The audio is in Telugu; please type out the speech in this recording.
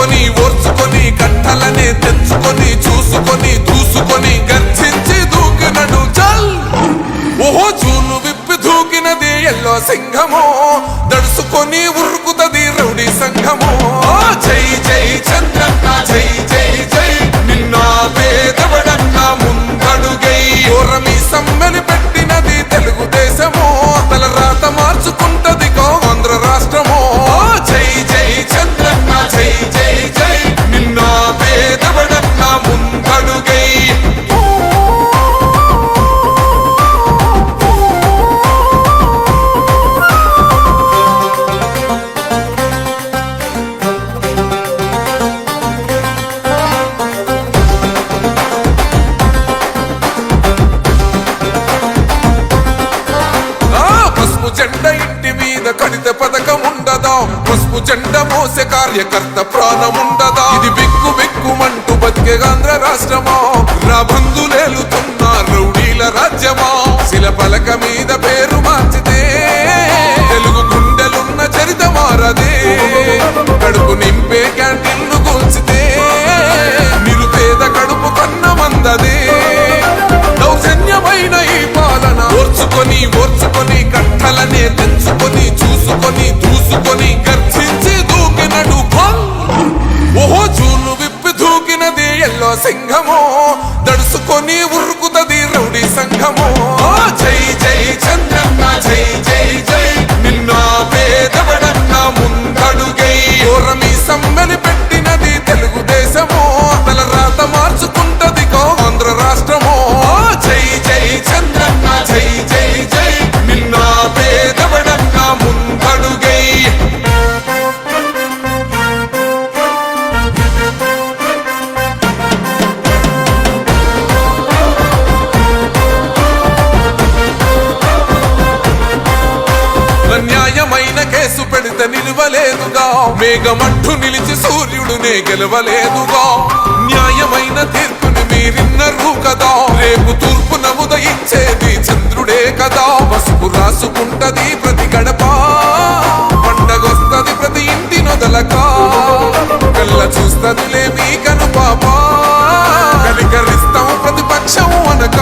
దడుచుకొని ఓర్చుకొని కట్టలనే తెంచుకొని చూసుకొని దూసుకొని గర్జించి దూకినడు చల్ ఓహో చూలు విప్పి దూకినది ఎల్లో సింహమో దడుచుకొని ఉరుకుతది రౌడీ సంఘమో జై జై చంద్రన్న జై జై జై నిన్న పేదవడన్న ముందడుగై ఓరమి సమ్మెని పెట్టినది తెలుగుదేశమో తల రాత మార్చుకుంటది ఆంధ్ర రాష్ట్రమో జై జై చంద్రన్న జై జై జై నిన్న పేదవడన్న ముందడుగై జెండ ఇంటి మీద కడిత పథకం ఉండదా పసుపు జెండ మోసే కార్యకర్త ప్రాణముండదా ఇది బిక్కు బిక్కుమంటూ బతికే ఆంధ్ర రాష్ట్రమా నా బంధులేలుతున్న రౌడీల రాజ్యమా శిల పలక మీద పేరు మార్చితే తెలుగు గుండెలున్న చరిత మారదే కడుపు నింపే క్యాంటీన్లు కూల్చితే నిరుపేద కడుపు కన్న మందదే దౌర్జన్యమైన ఈ పాలన ఓర్చుకొని ఓర్చుకొని కట్టలనే తెంచుకొని చూసుకొని దూసుకొని గర్జించి దూకినడు ఓహో చూలు విప్పి దూకినది ఎల్లో సింహమో దడుచుకొని ఉరుకుతది రౌడీ సంఘమో జై జై చంద్రన్న జై జై జై నిన్న పేదవడన్న ముందడుగై ఓరమి సమ్మెని పెట్టినది తెలుగుదేశమో తల రాత మార్చుకుంటది ఆంధ్ర రాష్ట్రమో జై జై చంద్రన్న జై జై జై నిన్న పేదవడన్న ముందడుగై న్యాయమైన కేసు పెడితే నిలవలేదుగా మేఘమట్టు నిలిచి సూర్యుడునే గెలవలేదుగా న్యాయమైన తీర్పుని మీరిన్నరు కదా రేపు తూర్పున ఉదయించేది చంద్రుడే కదా పసుపు రాసుకుంటది ప్రతి గడప పండగొస్తది ప్రతి ఇంటి నొదలక కళ్ళ చూస్తదిలే మీ కను పాప కలికరిస్తాం ప్రతిపక్షం అనక